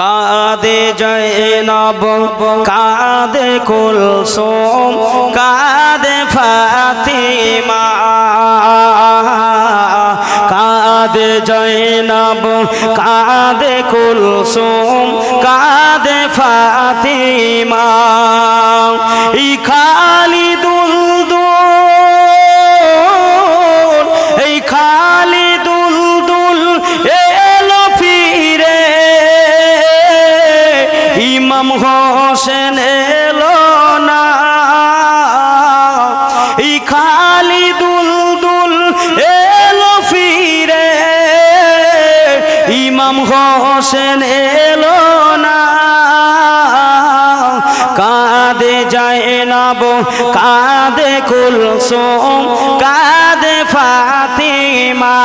কাঁদে জয়নব কাঁদে কুলসুম কাঁদে ফাতিমা কাঁদে জয়নব কাঁদে কুলসুম কাঁদে ফাতিমা এই খালি দুলদুল এই খালি দুলদুল এলো ফিরে ইমাম হোসেন এলো না এই খালি দুলদুল এলো ফিরে ইমাম হোসেন এলো না কাঁদে জয়নব কাঁদে কুলসুম কাঁদে ফাতিমা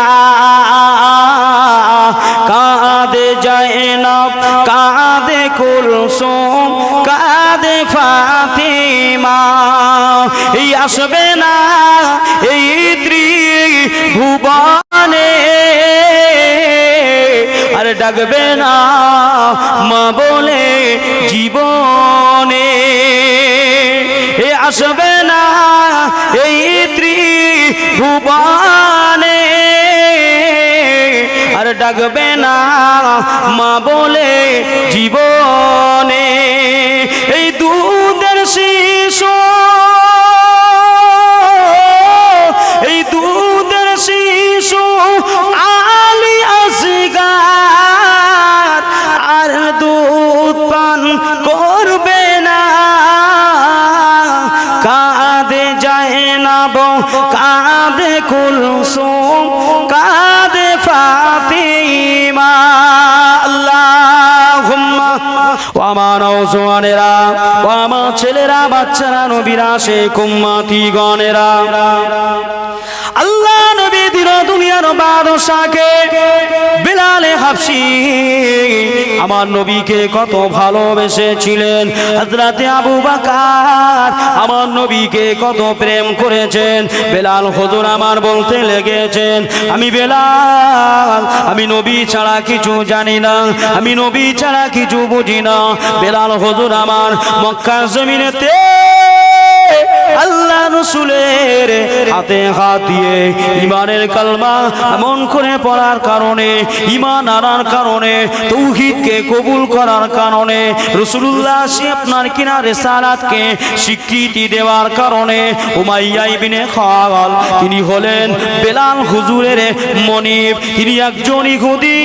কাঁদে জয়নব কাঁদে কুলসুম কাঁদে ফাতিমা এই আসবে না এই ত্রিভুবনে আর ডাকবে না মা বলে জীবনে এ আসবে না এই ত্রিভুবনে আর ডাকবে না মা বলে জীবনে এই দুধের শিশু এই দুধের শিশু আলী আসগার আর দুধ পান করবে না কাঁদে জয়নব কাঁদে কুলসুম কাঁদে ফাতিমা আল্লাহুম্মা ও আমার নওজওয়ানেরা ও আমার ছেলেরা বাচ্চারা নবীরা শেখ উম্মতি গণেরা আল্লাহ নবী দিল দুনিয়ার বাদশাকে বিলালে হাবশী আমার নবীকে কত ভালোবেসেছিলেন হযরতে আবু বকর আমার নবীকে কত প্রেম করেছেন বেলাল হুজুর আমার বলতে লেগেছেন আমি বেলাল আমি নবী ছাড়া কিছু জানি না আমি নবী ছাড়া কিছু বুঝি না বেলাল হুজুর আমার মক্কার জমিনেতে আল্লাহ রাসূলের হাতে হাত দিয়ে ঈমানের কালমা এমন করে পড়ার কারণে ঈমান আনার কারণে তাওহীদকে কবুল করার কারণে রাসূলুল্লাহ সে আপনার কিনা রিসালাতকে স্বীকৃতি দেওয়ার কারণে উমাইয়া ইবনে খালাল তিনি হলেন বেলাল হুজুরের মনিব তিনি একজন ইহুদি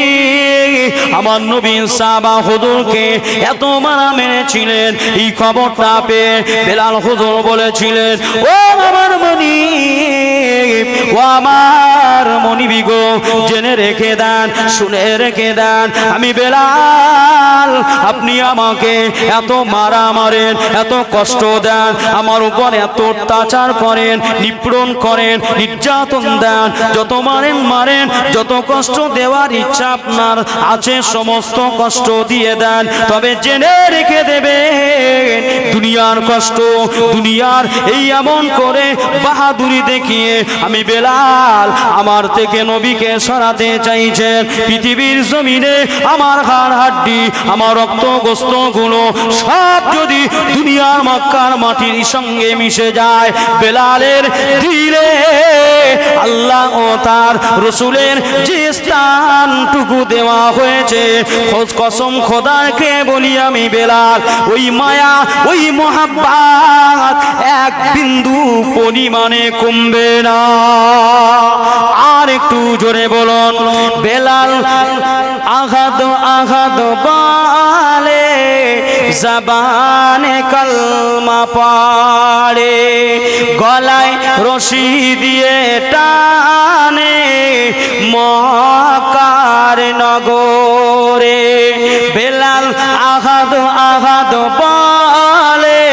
আমার নবী সাহাবা হুজুরকে এত মানা মেনেছিলেন এই খবরটা পেয়ে বেলাল হুজুর বলেছিলেন ও আমার মনিব ও আমার মনিবি গো জেনে রেখে দেন শুনে রেখে দেন আমি বেলাল আপনি আমাকে এত মারা মারেন এত কষ্ট দেন আমার উপর এত অত্যাচার করেন নিপীড়ন করেন নির্যাতন দেন যত মারেন মারেন যত কষ্ট দেওয়ার ইচ্ছা আপনার আছে সমস্ত কষ্ট দিয়ে দেন তবে জেনে রেখে দেবেন দুনিয়ার কষ্ট দুনিয়ার এই এমন করে বাহাদুরি দেখিয়ে আমি বেলাল আমার থেকে নবীকে সরাতে চাইছেন পৃথিবীর জমিনে আমার হাড় হাড্ডি আমার রক্ত গোস্ত গুলো সব যদি দুনিয়ার মক্কার মাটির সঙ্গে মিশে যায় বেলালের দিলে আল্লাহ ও তার রাসূলের যে স্থানটুকু দেওয়া হয়েছে খোঁজ কসম খোদাকে বলি আমি বেলাল ওই মায়া ওই মোহাব্বত এক বিন্দু পরিমাণে কমবে না আর একটু জোরে বলুন বেলাল আঘাত আঘাত বলে জবানে কলমা পড়ে গলায় রশি দিয়ে টানে মক্কার নগরে বেলাল আঘাত আঘাত বলে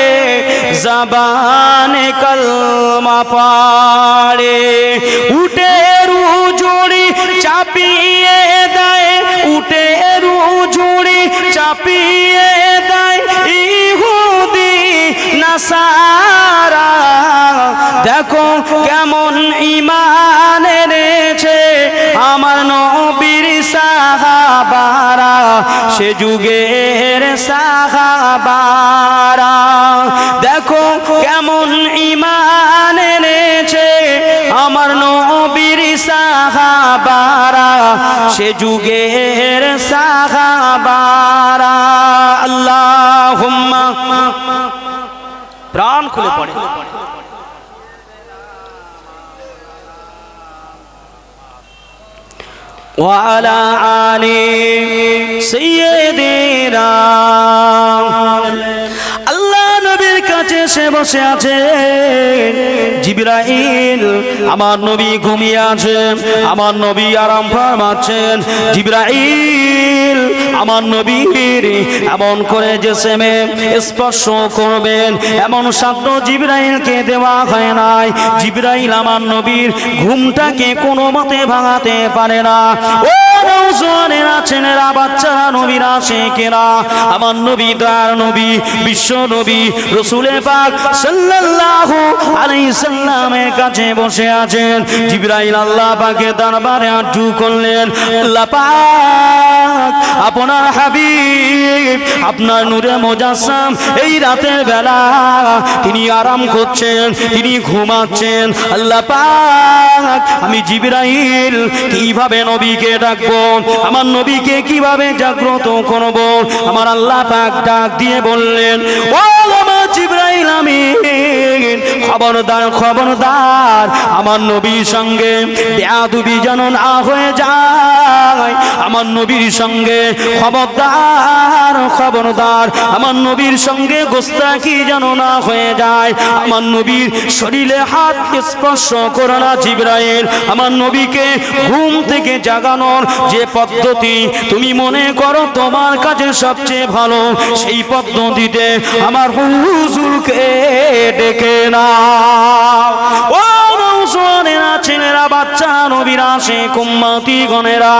জবানে কলমা পড়ে উঠে রুজুড়ি চাপিয়ে দেয় উঠে রুজুড়ি চাপিয়ে দেয় ইহুদি নাসারা দেখো কেমন ঈমান এনেছে আমার নবীর সাহাবারা সে যুগের সাহাবারা দেখো কেমন ঈমান এনেছে আমার নবীর সাহাবারা সে যুগের সাহাবারা আল্লাহুম্মা প্রাণ খুলে পড়ে وعلى آل سيدنا আল্লাহ নবীর কাছে সে বসে আছে জিবরাইল আমার নবী ঘুমিয়ে আছেন আমার নবী আরাম ফরমাচ্ছেন জিবরাইল আমার নবীর এমন করে জিসমে স্পর্শ করবেন এমন সাধ্য জিবরাইলকে দেওয়া হয় নাই জিবরাইল আমার নবীর ঘুমটাকে কোনো মতে ভাঙাতে পারে না ও নওজোয়ানেরা ছেলেরা বাচ্চারা নবীরা শেখেরা আমার নবী দয়ার নবী বিশ্ব নবী রাসূলে পাক সাল্লাল্লাহু আলাইহি সাল্লামের কাছে বসে আছেন জিবরাইল আল্লাহ পাকের দরবারে হাঁটু করলেন আল্লাহ পাক আপনার হাবিব আপনার নূরে মুজাসসাম এই রাতের বেলা তিনি আরাম করছেন তিনি ঘুমাচ্ছেন আল্লাহ পাক আমি জিবরাইল কিভাবে নবীকে ডাকবো আমার নবীকে কিভাবে জাগ্রত করব আমার আল্লাহ পাক ডাক দিয়ে বললেন ও আমার জিবরাইল আমিন খবরদার খবরদার আমার নবীর সঙ্গে বেয়াদবি যেন না হয়ে যায় আমার নবীর সঙ্গে খবরদার খবরদার আমার নবীর সঙ্গে গোস্তাকি যেন না হয়ে যায় আমার নবীর শরীরে হাত স্পর্শ করো না জিবরাইল আমার নবীকে ঘুম থেকে জাগানোর যে পদ্ধতি তুমি মনে করো তোমার কাছে সবচেয়ে ভালো সেই পদ্ধতিতে আমার হুজুরকে ডেকে নাও ও নওজোয়ানেরা ছেলেরা বাচ্চা নবীরা শেখ উম্মতি গণেরা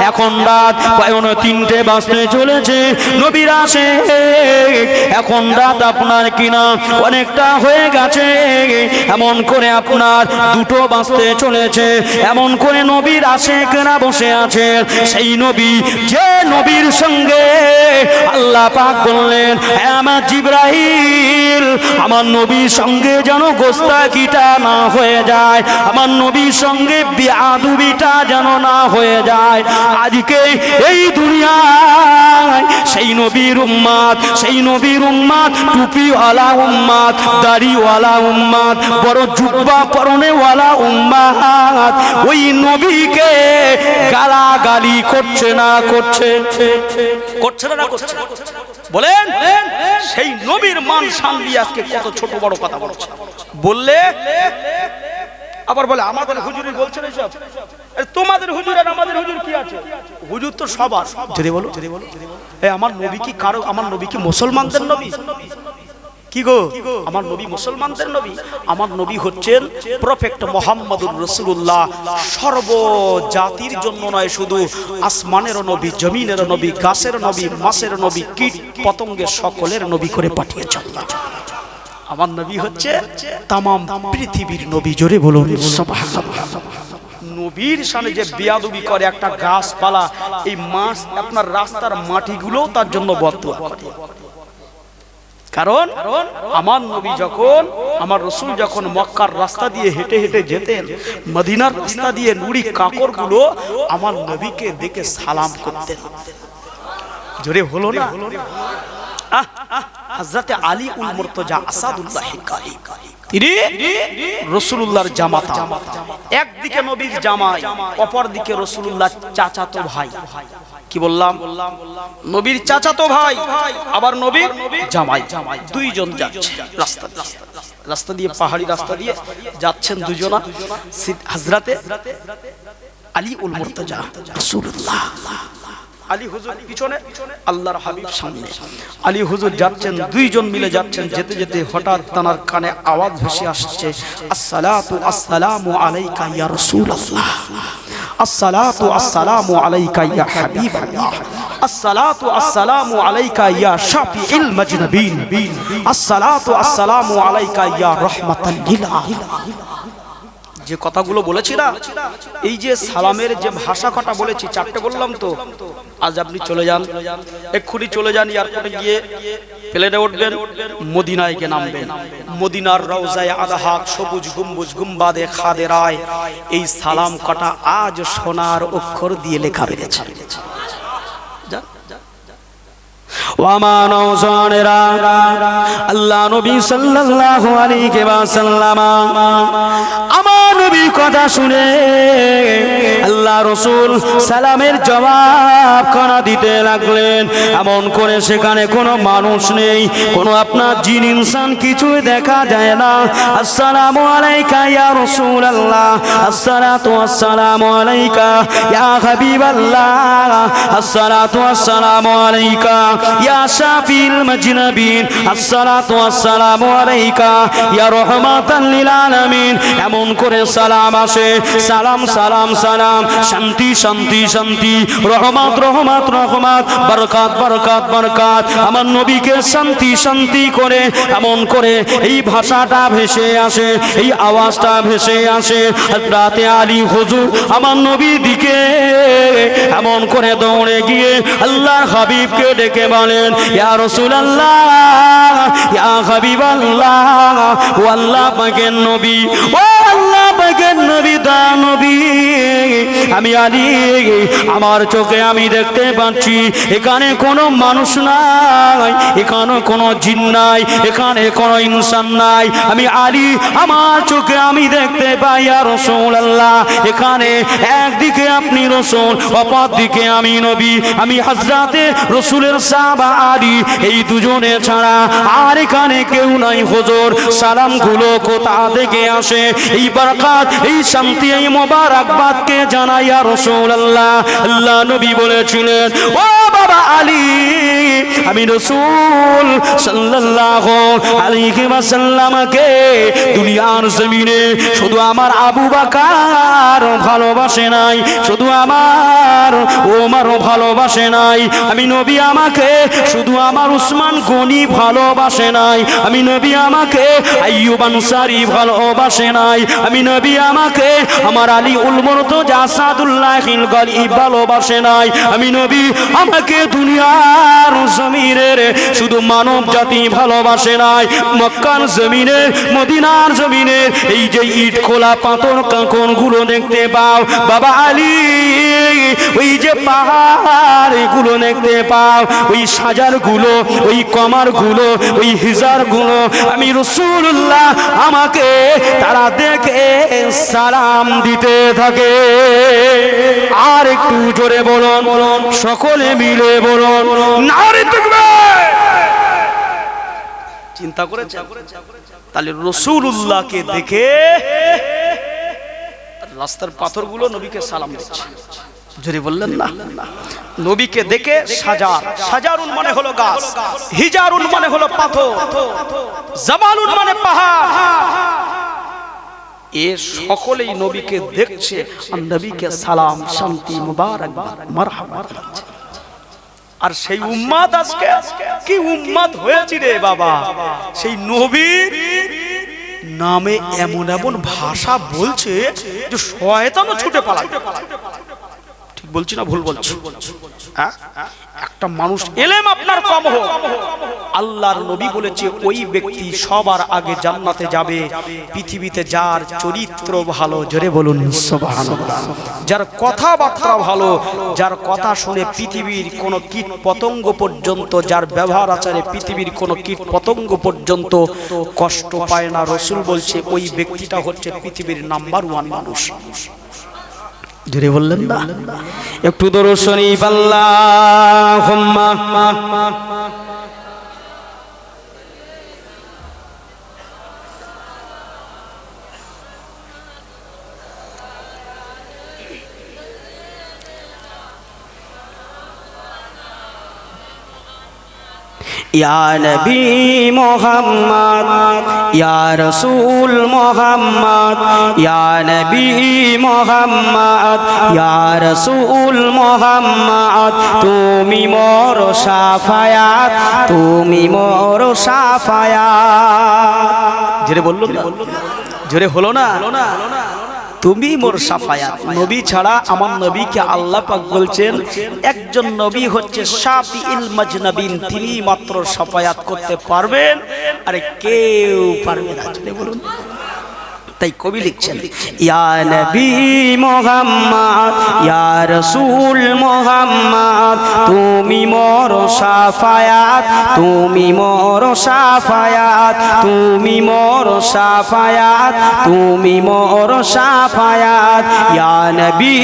এখন রাত প্রায় 3টে বাজতে চলেছে নবীরা শেখ এখন রাত আপনার কিনা অনেকটা হয়ে গেছে এমন করে আপনার 2টো বাজতে চলেছে এমন করে নবীর আশেকরা বসে আছে সেই নবী যে নবীর সঙ্গে আল্লাহ পাক বললেন আমার জিবরাইল আমার নবীর সঙ্গে যেন গোস্তাকিটা না হয়ে যায় আমার নবীর সঙ্গে বেয়াদবিটা যেন না হয়ে যায় আজকে এই দুনিয়ায় সেই নবীর উম্মত টুপিওয়ালা উম্মত দাড়িওয়ালা উম্মত বড় জুব্বা পরনেওয়ালা উম্মত ওই নবীকে গালাগালি করছে না করছে বলেন সেই নবীর মান শান্তি আজকে কত ছোট বড় কথা বলছে বললে আবার বলে আমাদের হুজুরই বলছেন এসব তোমাদের হুজুর আর আমাদের হুজুর কি আছে হুজুর তো সবার যদি বলো এই আমার নবী কি কারো আমার নবী কি মুসলমানদের নবী কি গো আমার নবী মুসলমানদের নবী আমার নবী হচ্ছেন প্রফেক্ট মুহাম্মদুর রাসূলুল্লাহ সর্ব জাতির জন্য নয় শুধু আসমানের নবী জমিনের নবী গাছের নবী মাছের নবী কীট পতঙ্গের সকলের নবী করে পাঠিয়েছেন আল্লাহ আমার নবী হচ্ছে तमाम পৃথিবীর নবী জোরে বলুন সুবহানাল্লাহ নবীর সামনে যে বেয়াদবি করে একটা গাছপালা এই মাছ আপনার রাস্তার মাটিগুলো তার জন্য বদদুয়া করে কারণ আমার নবী যখন আমার রাসূল যখন মক্কার রাস্তা দিয়ে হেঁটে হেঁটে যেতেন মদিনার রাস্তা দিয়ে নুড়ি কাপড়গুলো আমার নবীকে দেখে সালাম করতেন জোরে হলো না হযরত আলী উল মুর্তজা আসাদুল্লাহ কালী তিনি রাসূলুল্লাহর জামাতা একদিকে নবীর জামাই অপর দিকে রাসূলুল্লাহর চাচাতো ভাই কি বললাম নবীর চাচাতো ভাই আবার নবীর জামাই দুইজন যাচ্ছে রাস্তা দিয়ে পাহাড়ি রাস্তা দিয়ে যাচ্ছেন দুজনা হযরতে আলী উল মুর্তজা রাসূলুল্লাহ আলী হুজুর পিছনে আল্লাহর হাবিব সামনে আলী হুজুর যাচ্ছেন দুইজন মিলে যাচ্ছেন যেতে যেতে হঠাৎ তানার কানে আওয়াজ ভেসে আসছে আসসালাতু আসসালামু আলাইকা ইয়া রাসূলুল্লাহ আসসালাতু আসসালামু আলাইকা ইয়া হাবিবাল্লাহ আসসালাতু আসসালামু আলাইকা ইয়া শাফিউল মাজনবিন আসসালাতু আসসালামু আলাইকা ইয়া রাহমাতাল লিল আলামিন যে কথাগুলো বলেছি না, এই যে সালামের যে ভাষা কথা বলেছি, চারটে বললাম তো। আজ আপনি চলে যান, এক্ষুনি চলে যান এয়ারপোর্টে গিয়ে প্লেনে উঠবেন, মদিনায় গিয়ে নামবেন। মদিনার রওজায়ে আদহাক সবুজ গম্বুজ গুম্বাদে খাদেরায় এই সালাম কাটা আজ সোনার অক্ষর দিয়ে লেখা রয়েছে। আল্লাহ নবী সাল্লাল্লাহু আলাইহি ওয়াসাল্লাম আমার নবীর কথা শুনে আল্লাহ রাসূল সালামের জবাব খানা দিতে লাগলেন। এমন করে সেখানে কোনো মানুষ নেই, কোনো আপনার জিন ইনসান কিছুই দেখা যায় না। আসসালামু আলাইকা ইয়া রাসূলুল্লাহ, আসসালাতু ওয়াসসালামু আলাইকা ইয়া হাবিবাল্লাহ, আসসালাতু ওয়াসসালামু আলাইকা ইয়া শাফিল মাজনাবিন, আসসালাতু ওয়াসসালামু আলাইকা ইয়া রাহমাতাল লিল আলামিন। এমন করে সালাম আসে, সালাম সালাম সালাম, শান্তি শান্তি শান্তি, রহমত রহমত রহমত, বরকত বরকত বরকত। আমার নবীকে শান্তি শান্তি করে এমন করে এই ভাষাটা ভেসে আসে, এই আওয়াজটা ভেসে আসে। হযরতে আলী হুজুর আমার নবীর দিকে এমন করে দৌড়ে গিয়ে আল্লাহর হাবিবকে ডেকে বলেন, ইয়া রাসূলুল্লাহ, ইয়া হাবিবাল্লাহ, ও আল্লাহ পাকের নবী, ও আল্লাহ পাকের নবী, দা নবী, আমি আলী আমার চোখে আমি দেখতে পাচ্ছি এখানে কোনো মানুষ নাই, এখানে কোনো জিন নাই, এখানে কোনো ইনসান নাই। আমি আলী আমার চোখে আমি দেখতে পাই ইয়া রাসূলুল্লাহ, এখানে একদিকে আপনি রাসূল, অপর দিকে আমি নবী, আমি হযরতে রাসূলের সাহাবা আলী, এই দুজনে ছাড়া আর এখানে কেউ নাই। হুজুর সালামগুলো কোথা থেকে আসে? এই বরকত, এই শান্তি, এই মোবারকবাদকে জানাই ইয়া রাসূলুল্লাহ। আল্লাহ নবী বলেছিলেন, ও বাবা আলী, আমি রাসূল সাল্লাল্লাহু আলাইহি ওয়াসাল্লামকে দুনিয়ার জমিনে শুধু আমার আবু বকর ভালোবাসে নাই, শুধু আমার ওমরও ভালোবাসে নাই, আমি নবী আমাকে শুধু আমার উসমান গনি ভালোবাসে নাই, আমি নবী আমাকে আইয়ুব আনসারী ভালোবাসে নাই, আমি নবী আমাকে আমার আলী উল মুরতজা আসাদুল্লাহিল গালিব ভালোবাসে নাই, আমি নবী আমাকে দুনিয়ার জমিনের শুধু মানব জাতি ভালোবাসে নাই। মক্কার জমিনে, মদিনার জমিনে এই যে ইট খোলা পাথর কাঁকনগুলো দেখতে পাও বাবা আলী, ওই যে পাহাড় এগুলো দেখতে পাও, ওই সাজারগুলো, ওই কমারগুলো, ওই হিজারগুলো, আমি রাসূলুল্লাহ আমাকে তারা দেখে সালাম দিতে থাকে। আর একটু জোরে বলুন, সকলে মিলে বলুন, নারে তাকবীর। চিন্তা করেছেন? তাহলে রাসূলুল্লাহকে দেখে রাস্তার পাথরগুলো নবীকে সালাম দিচ্ছে। জোরে বললেন না? নবীকে দেখে সাজার, সাজারুন মানে হলো গাছ, হিজারুন মানে হলো পাথর, জামালুন মানে পাহাড়, এ সকলেই নবীকে দেখছে আর নবীকে সালাম, শান্তি, মুবারকবাদ, মারহাবা। আর সেই উম্মত আজকে কি উম্মত হয়েছে রে বাবা, সেই নবীর নামে এমন এমন ভাষা বলছে যে শয়তানও ছুটে পালায়। ঠিক বলছি না ভুল বলছি? একটা মানুষ এলেম আপনার কম হোক, আল্লাহর নবী বলেছে ওই ব্যক্তি সবার আগে জান্নাতে যাবে পৃথিবীতে যার চরিত্র ভালো। জোরে বলুন সুবহানাল্লাহ। যার কথাবার্তা ভালো, যার কথা শুনে পৃথিবীর কোন কীট পতঙ্গ পর্যন্ত, যার ব্যবহার আচারে পৃথিবীর কোন কীট পতঙ্গ পর্যন্ত কষ্ট পায় না। রাসূল বলছে ওই ব্যক্তিটা হচ্ছে পৃথিবীর নাম্বার 1 মানুষ। জোরে বললেন না? একটু দরুদ শরীফ আল্লাহুম্মা ইয়া নবী মুহাম্মদ, ইয়া রাসূল মুহাম্মদ, ইয়া নবী মুহাম্মদ, ইয়া রাসূল মুহাম্মদ, তুমি মোর শাফায়াত, তুমি মোর শাফায়াত। জোরে বললো না? জোরে হলো না? তুমি মোর সাফায়াত। নবী ছাড়া আমার নবীকে আল্লাহ পাক বলছেন একজন নবী হচ্ছে শাফিউল মাজনাবিন, তিনি মাত্র সাফায়াত করতে পারবেন, আর কেউ পারবে না। বলুন। তাই কবি লিখছেন ইয়া নবী মুহাম্মদ ইয়া রাসূল মুহাম্মদ, তুমি মোর শাফায়াত, তুমি মোর শাফায়াত, তুমি মোর শাফায়াত, তুমি মোর শাফায়াত। ইয়া নবী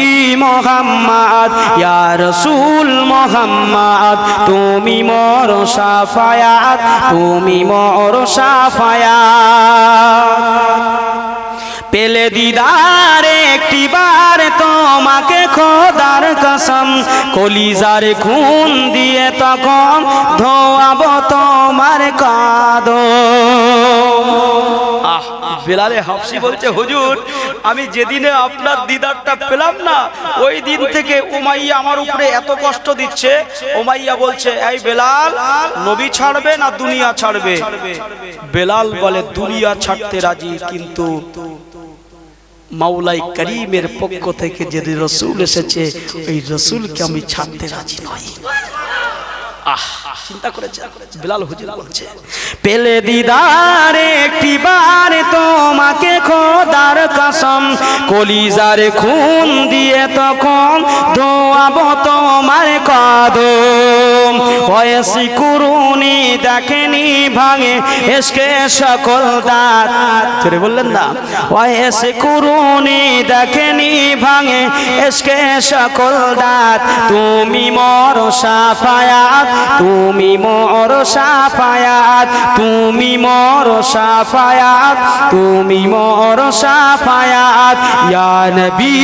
মুহাম্মদ ইয়া রাসূল মুহাম্মদ, তুমি মোর শাফায়াত, তুমি মোর শাফায়াত। পেলে দিদার একটি বার তোমাকে খোদার কসম, কলিজার খুন দিয়ে তখন ধোয়াবো তোমার কদম। বেলালে হাফসি বলছে হুজুর, আমি যেদিনে আপনার দিদারটা পেলাম না, ওই দিন থেকে উমাইয়া আমার উপরে এত কষ্ট দিচ্ছে। উমাইয়া বলছে এই বেলাল, নবী ছাড়বে না দুনিয়া ছাড়বে? বেলাল বলে দুনিয়া ছাড়তে রাজি, কিন্তু মাওলাই করিমের পক্ষ থেকে যে রাসূল এসেছে ওই রাসূলকে আমি ছাড়তে রাজি নই। চিন্তা করেছে বেলাল হুজুর বলছে পেলে দিদার একটি বার তোমাকে খোদার কসম, কলিজার খুন দিয়ে তখন ধোয়াবো তোমার কদম। ওয়াসি কুরুনি দেখেনি ভাঙে এসকে সকল দাঁত, ছেড়ে বললেন না? ওয়াসি কুরুনি দেখেনি ভাঙে এসকে সকল দাঁত, তুমি মোর শাফায়াত, তুমি মোর শাফায়াত, তুমি মোর শাফায়াত, তুমি মোর শাফায়াত। ইয়া নবী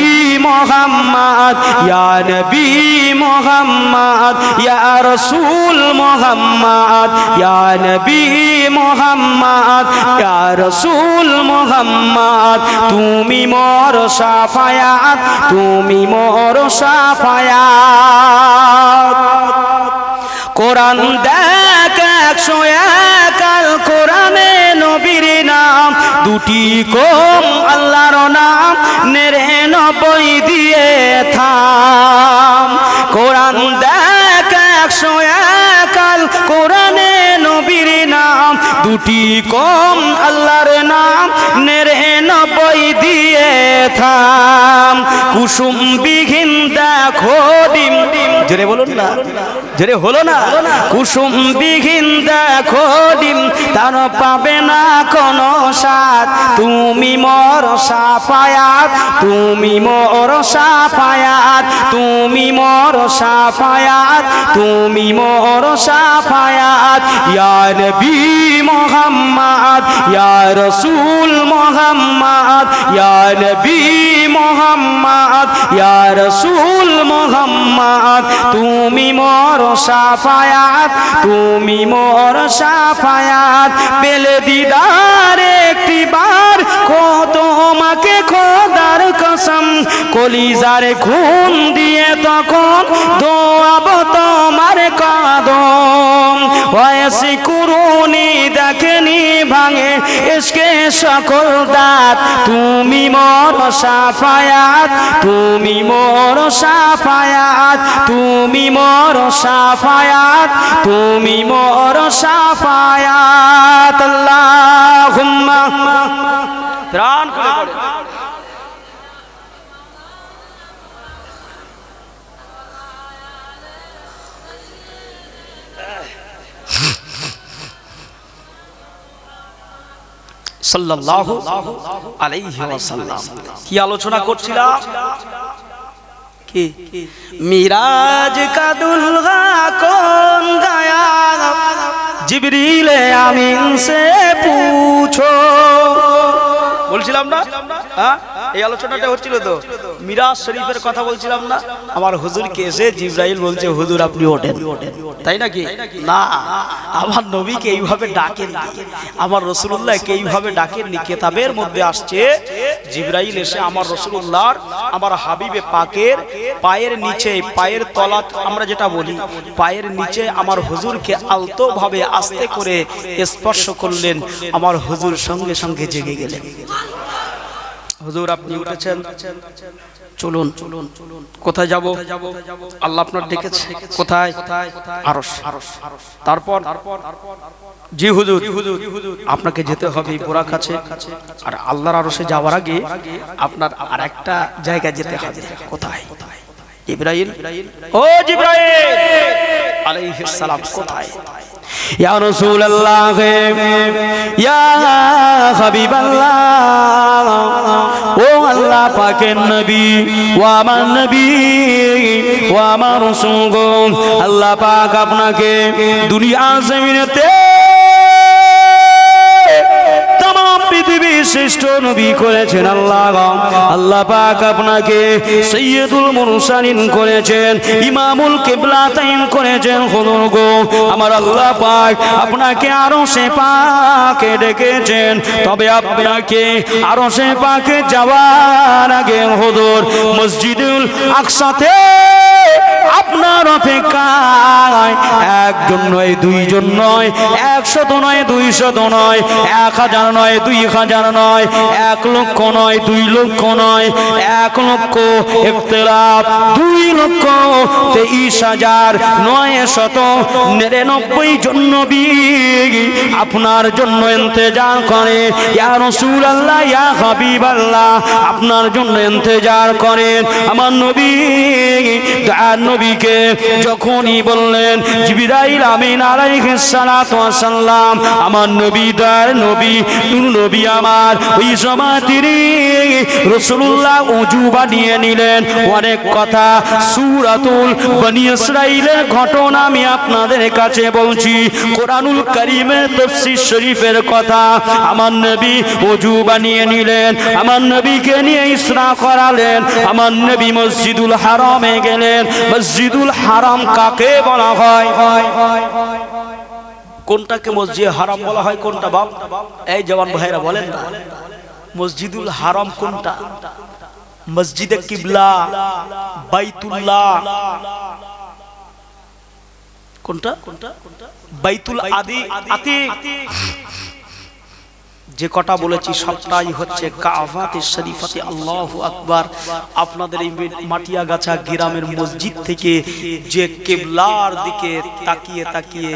মুহাম্মদ ইয়া নবী মুহাম্মদ ইয়া রাসূল মুহাম্মদ ইয়া নবী মুহাম্মদ ইয়া রাসূল মুহাম্মদ, তুমি মোর শাফায়াত, তুমি মোর শাফায়াত। কোরআন দেখ 101 আল কোরআনে নবীর নাম, দুটি কম আল্লাহর নাম, 99 দিয়ে থাম। কোরআন দেখ 101 আল কোরআনে নবীর নাম, দুটি কম আল্লাহর নাম, 99 দিয়ে থাম। কুসুম বিঘিন দেখো ডিম, জোরে বলুন না, জোরে হলো না? কুসুম বিঘিন দেখো ডিম, তার পাবে না কোনো স্বাদ, তুমি মোর শাফায়াত, তুমি মোর শাফায়াত, তুমি মোর শাফায়াত, তুমি মোর শাফায়াত। ইয়া নবী মুহাম্মদ ইয়া রাসূল মুহাম্মদ ইয়া নবী মুহাম্মদ ইয়া রাসূল মুহাম্মদ, তুমি মোর শাফায়াত, তুমি মোর শাফায়াত। পেলে দিদার একটি বার তোমাকে খোদার কসম, কলিজার খুন দিয়ে তখন ধোয়াবো তোমার কদম। ওয়াসি কুরুনি দেখেনি ভাঙে এসকে সকল দাঁত, তুমি মোর শাফায়াত, তুমি মোর শাফায়াত, তুমি মোর শাফায়াত, তুমি মোর শাফায়াত। আল্লাহুম্মা প্রাণ খুলে পড়ে সাল্লাল্লাহু আলাইহি ওয়াসাল্লাম। কি আলোচনা করছিলাম? কি মিরাজ কা দুলহা কোন গায়া, জিবরিল আমিন সে পুছো, বলছিলাম না? হ্যাঁ, এই আলোচনাটা হচ্ছিল তো। মিরাজ শরীফের কথা বলছিলাম না? আমার হুজুরকে এসে জিবরাইল বলছে হুজুর আপনি ওঠেন, তাই নাকি? না, আমার নবীকে এইভাবে ডাকেননি, আমার রাসূলুল্লাহকে এইভাবে ডাকেননি। কিতাবের মধ্যে আসছে জিবরাইল এসে আমার রাসূলুল্লাহর, আমার হাবিবে পাকের পায়ের নিচে, পায়ের তলা আমরা যেটা বলি, পায়ের নিচে আমার হুজুরকে আলতো ভাবে আস্তে করে স্পর্শ করলেন। আমার হুজুর সঙ্গে সঙ্গে জেগে গেলেন। হুজুর আপনি উঠেছেন, চলুন। কোথায় যাব? আল্লাহ আপনার ডেকেছে। কোথায়? আরশ। তারপর জি হুজুর আপনাকে যেতে হবে বুরাক কাছে, আর আল্লাহর আরশে যাওয়ার আগে আপনার আরেকটা জায়গা যেতে হবে। কোথায়? জিবরাইল, ও জিবরাইল আলাইহিস সালাম কোথায়? ইয়া রাসূলুল্লাহ, ইয়া হাবিবাল্লাহ, ও আল্লাহ পাকের নবী, ও আমার নবী, ও আমার রাসূল, আল্লাহ পাক আপনাকে দুনিয়া জমিনেতে পৃথিবীর শ্রেষ্ঠ নবী করেছেন। আল্লাহ পাক আপনাকে সাইয়্যিদুল মুরসালিন করেছেন, ইমামুল কিবলাতাইন করেছেন। হুজুর গো, আমার আল্লাহ পাক আপনাকে আরশে পাকে ডেকেছেন। তবে আপনাকে আরশে পাকে যাওয়ার আগে হুজুর মসজিদুল আকসাতে আপনার অপেক্ষায় একজন নয়, দুইজন নয়, 100 নয়, 200 নয়, 1000 নয়, 2000 নয়, 1 লক্ষ নয়, 2 লক্ষ নয়, 1 লক্ষ ইখতিলাফ 2,23,999 জন নবী আপনার জন্য ইন্তজার করে। ইয়া রাসূলুল্লাহ, ইয়া হাবিবাল্লাহ, আপনার জন্য ইন্তজার করেন। আমার নবী নবীকে যখনই বললেন জিবরাইল আমিন আলাইহিস সালাতু ওয়াস সালাম, আমার নবী দয়ার নবী নূর নবী আমার, ওই সময় তিনি রাসূলুল্লাহ ওযু বানিয়ে নিলেন। অনেক কথা সূরাতুল বনী ইসরাঈলের ঘটনা আমি আপনাদের কাছে বলছি, কোরআনুল কারীমের তাফসীর শরীফের কথা। আমার নবী ওযু বানিয়ে নিলেন, আমার নবীকে নিয়ে ইসরা করালেন, আমার নবী মসজিদুল হারামে গেলেন। মসজিদুল হারাম কাকে বলা হয়? কোনটাকে মসজিদ হারাম বলা হয়? কোনটা বাপ? এই জওয়ান ভাইরা বলেন না, মসজিদুল হারাম কোনটা? মসজিদে কিবলা, বাইতুল্লাহ, কোনটা? বাইতুল আতিক। যে কটা বলেছি সবটাই হচ্ছে কাবাতে শরীফাতে। আল্লাহু আকবার। আপনাদের এই মাটিয়াগাছা গ্রামের মসজিদ থেকে যে কিবলার দিকে তাকিয়ে তাকিয়ে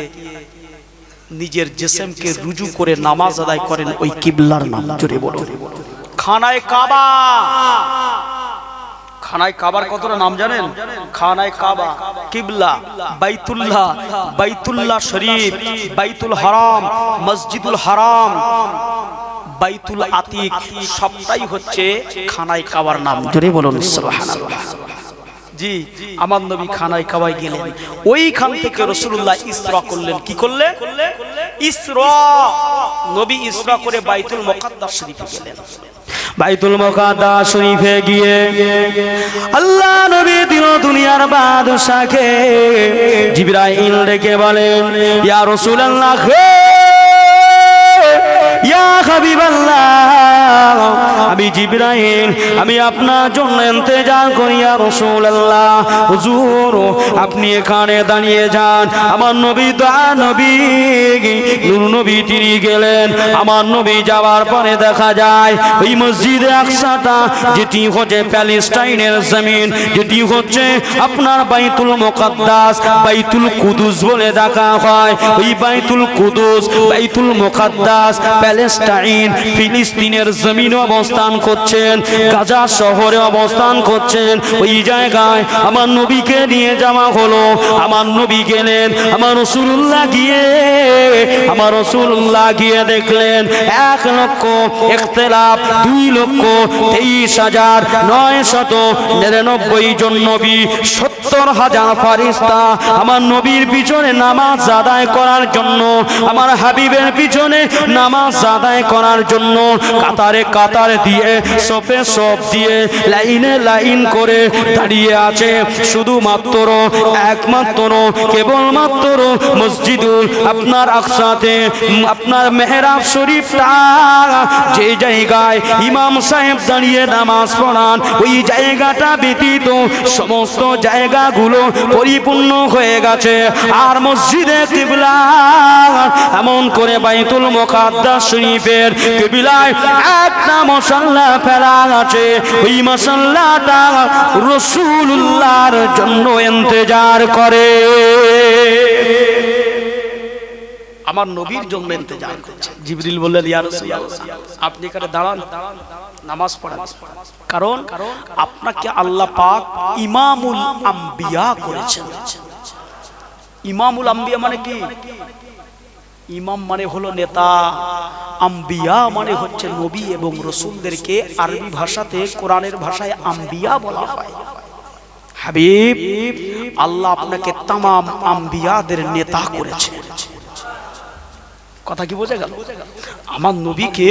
নিজের জিসমকে রুজু করে নামাজ আদায় করেন, ওই কিবলার নাম জোরে বলুন খানায়ে কাবা। খানায়ে কাবার কতটা নাম জানেন? খানায়ে কাবা, কিবলা, বাইতুল্লাহ, বাইতুল্লাহ শরীফ, বাইতুল হারাম, মসজিদুল হারাম, বাইতুল আতিক, সবটাই হচ্ছে খানায়ে কাবার নাম। জোরে বলুন সুবহানাল্লাহ। জি, আমার নবী খানায়ে কাবায় গেলেন, ওইখান থেকে রাসূলুল্লাহ ইসরা করলেন। কি করলেন? ইসরা। নবী ইসরা করে বাইতুল মুকাদ্দাস শরীফে গেলেন। বাইতুল মুকাদ্দাস শরীফে গিয়ে আল্লাহ নবী দিল দুনিয়ার বাদশাকে জিবরাইল ডেকে বলেন, ইয়া রাসূলুল্লাহ, ইয়া হাবিবাল্লাহ, আমি জিবরাইল, আমি আপনার জন্য ইন্তজার করি। ইয়া রাসূলুল্লাহ, হুজুর আপনি এখানে দাঁড়িয়ে যান। আমার নবী দয়া নবী নূর নবী তিনি গেলেন। আমার নবী যাওয়ার পরে দেখা যায় ওই মসজিদে আকসাটা, যেটি হচ্ছে প্যালেস্টাইনের জমিন, যেটি হচ্ছে আপনার বাইতুল মুকাদ্দাস, বাইতুল কুদুস বলে ডাকা হয়। ওই বাইতুল কুদুস, বাইতুল মুকাদ্দাস প্যালেস্টাইন ফিলিস্তিনের জমিনে অবস্থান করছেন, গাজা শহরে অবস্থান করছেন। ওই জায়গায় আমার নবীকে নিয়ে যাওয়া হলো। আমার নবী গেলেন, আমার রাসূলুল্লাহ গিয়ে দেখলেন 1,23,999 জন নবী, 70,000 ফারিস্তা আমার নবীর পিছনে নামাজ আদায় করার জন্য, আমার হাবিবের পিছনে নামাজ আদায় করার জন্য কাতারে কাতার দিয়ে, সফে সফ দিয়ে, লাইনে লাইন করে দাঁড়িয়ে আছে। শুধুমাত্র একমাত্র কেবলমাত্র মসজিদুল আপনার আকসাতে আপনার মেহরাব শরীফটা, যে জায়গায় ইমাম সাহেব দাঁড়িয়ে নামাজ পড়ান, ওই জায়গাটা ব্যতীত সমস্ত জায়গাগুলো পরিপূর্ণ হয়ে গেছে। আর মসজিদে কিবলা এমন করে বাইতুল মুকাদ্দাস শরীফের কিবলায় একটা মুসাল্লা ফেলা আছে। ওই মুসাল্লাটা রাসূলুল্লাহর জন্য ইন্তজার করে, আমার নবীর জন্য ইন্তজার করছে। জিবরিল বললেন, ইয়া রাসূলুল্লাহ, আপনি এখানে দাঁড়ান, নামাজ পড়ান, কারণ আপনাকে আল্লাহ পাক ইমামুল আম্বিয়া করেছেন। ইমামুল আম্বিয়া মানে কি? ইমাম মানে হলো নেতা, আম্বিয়া মানে হচ্ছে নবী এবং রাসূলদেরকে আরবি ভাষাতে, কোরআনের ভাষায় আম্বিয়া বলা হয়। হাবিব, আল্লাহ আপনাকে তামাম আম্বিয়াদের নেতা করেছেন। কথা কি বোঝা গেল? আমার নবীকে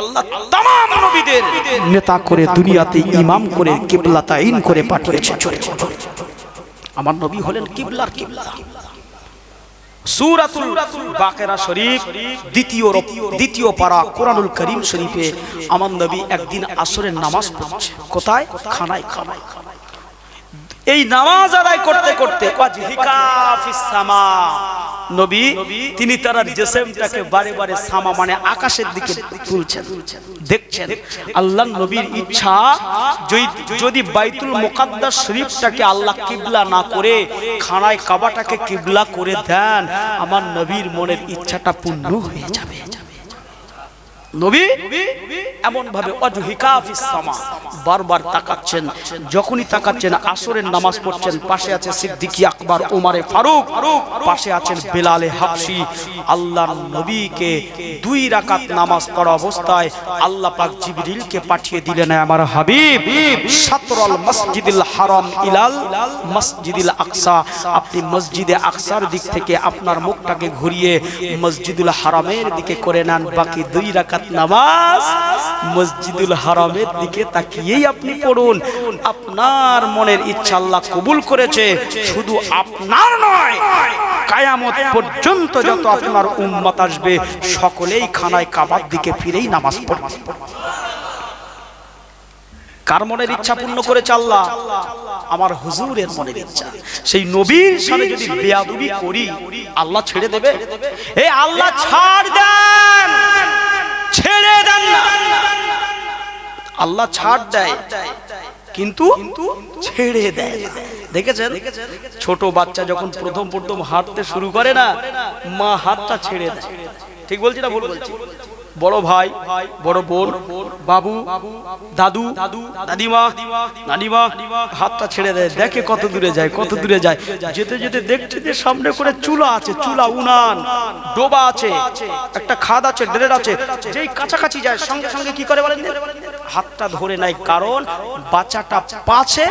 আল্লাহ তামাম নবীদের নেতা করে, দুনিয়াতে ইমাম করে, কিবলা তাইন করে পাঠিয়েছে। আমার নবী হলেন কিবলার কিবলা। সূরাতুল বাকারা শরীফ দ্বিতীয় পারা কোরআনুল কারীম শরীফে আমার নবী একদিন আসরের নামাজ পড়ছে। কোথায়? খানায়। এই নামাজ আদায় করতে করতে ওয়াজহিকা ফিস সামা, নবী তিনি তার জিসমটাকে বারে বারে সামা মানে আকাশের দিকে তুলছেন, দেখছেন। আল্লাহর নবীর ইচ্ছা, যদি বাইতুল মুকাদ্দাস শরীফটাকে আল্লাহ কিবলা না করে খানায় কাবাটাকে কিবলা করে দেন, আমার নবীর মনের ইচ্ছাটা পূর্ণ হয়ে যাবে। নবী এমন ভাবে ওয়াজহিকা ফিস সামা বারবার তাকাচ্ছেন। যখনই তাকাচ্ছেন, আসরের নামাজ পড়ছেন, পাশে আছে সিদ্দিকী আকবর ওমরে ফারুক, পাশে আছেন বেলালে হাবশী। আল্লাহর নবীকে 2 রাকাত নামাজ পড়া অবস্থায় আল্লাহ পাক জিবরিলকে পাঠিয়ে দিলেন, আমার হাবিব শাতরুল মসজিদুল হারাম ইলাল মসজিদুল আকসা, আপনি মসজিদে আকসার দিক থেকে আপনার মুখটাকে ঘুরিয়ে মসজিদুল হারামের দিকে করে নেন। বাকি 2 রাকাত নামাজ মসজিদুল হারামের দিকে তাকিয়েই আপনি পড়ুন। আপনার মনের ইচ্ছা আল্লাহ কবুল করেছে। শুধু আপনার নয়, কিয়ামত পর্যন্ত যত আপনার উম্মত আসবে সকলেই খানায় কাবার দিকে ফিরেই নামাজ পড়বে। কার মনের ইচ্ছা পূর্ণ করেছে আল্লাহ? আমার হুজুরের মনের ইচ্ছা। সেই নবীর সাথে যদি বেয়াদবি করি, আল্লাহ ছেড়ে দেবে? এই আল্লাহ ছাড় দেন, ছেড়ে দেন না। আল্লাহ ছাড় দেয় কিন্তু ছেড়ে দেয়। দেখেছেন, ছোট বাচ্চা যখন প্রথম হাঁটতে শুরু করে না, মা হাতটা ছেড়ে দেয়। ঠিক বলছি না ভুল বলছি? বড় ভাই, বড় বোন, বাবু, দাদু, দাদিমা, নানিমা হাতটা ছেড়ে দেয়। দেখে কত দূরে যায়, কত দূরে যায়। যেতে যেতে দেখছে যে সামনে করে চুলা আছে, চুলা, উনান, ডোবা আছে, একটা খাদ আছে, ড্রেন আছে। যেই কাছাকাছি যায় সঙ্গে সঙ্গে কি করে বলেন? হাতটা ধরে নেয়, কারণ বাচ্চাটা পাছে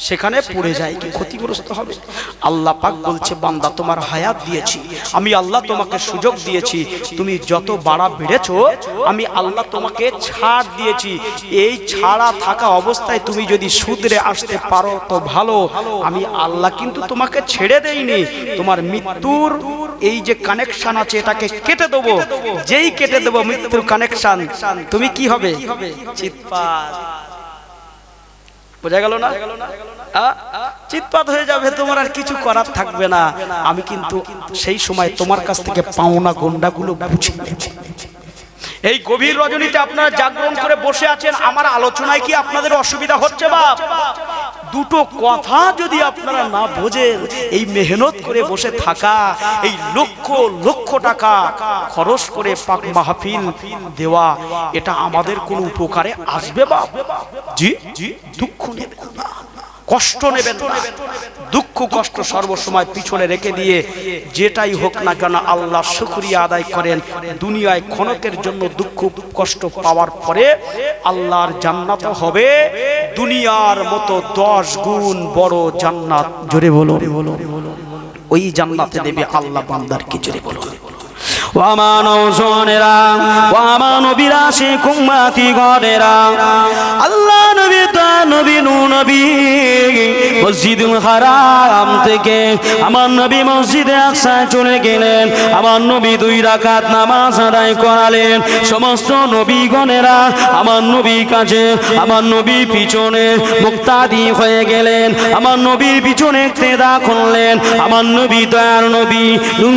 সেখানে পড়ে যায়, কি ক্ষতিগ্রস্ত হবে। আল্লাহ পাক বলছে, বান্দা তোমার হায়াত দিয়েছি আমি, আল্লাহ তোমাকে সুযোগ দিয়েছি, তুমি যত বাড়া বেড়েছো আমি আল্লাহ তোমাকে ছাড় দিয়েছি। এই ছাড়া থাকা অবস্থায় তুমি যদি শুধরে আসতে পারো তো ভালো, আমি আল্লাহ কিন্তু তোমাকে ছেড়ে দেইনি। তোমার মৃত্যুর এই যে কানেকশন আছে এটাকে কেটে দেবো। যেই কেটে দেবো মৃত্যুর কানেকশন, তুমি কি হবে? চিৎপাত। বোঝা গেল না? চিৎপাত হয়ে যাবে, তোমার আর কিছু করার থাকবে না। আমি কিন্তু সেই সময় তোমার কাছ থেকে পাওনা গন্ডাগুলো বুঝে নেব। এই গভীর রজনীতে আপনারা জাগরণ করে বসে আছেন, আমার আলোচনায় কি আপনাদের অসুবিধা হচ্ছে? বাপ, দুটো কথা যদি আপনারা না বোঝেন, এই মেহনত করে বসে থাকা, এই লক্ষ লক্ষ টাকা খরচ করে পাক মাহফিল দেওয়া, এটা আমাদের কোন উপকারে আসবে? বাপ জি, দুঃখ নেবেন না, কষ্ট নেবেন না। দুঃখ কষ্ট সর্বসময় পিছনে রেখে দিয়ে যেটাই হোক না কেন আল্লাহ শুকরিয়া আদায় করেন। দুনিয়ায় ক্ষণকের জন্য দুঃখ কষ্ট পাওয়ার পরে আল্লাহর জান্নাত হবে দুনিয়ার মতো 10 গুণ বড় জান্নাত। জোরে বলো, ওই জান্নাতে নেবে আল্লাহ বান্দারকে। জোরে বলো। আল্লাহ নবী নবী নবী মসজিদুল হারাম থেকে আমার নবী মসজিদে আকসায় চলে গেলেন। আমার নবী 2 রাকাত নামাজ আদায় করালেন। সমস্ত নবীগণেরা আমার নবীর কাছে, আমার নবীর পিছনে মুক্তাদি হয়ে গেলেন। আমার নবীর পিছনে ইক্তেদা করলেন। আমার নবী দয়ার নবী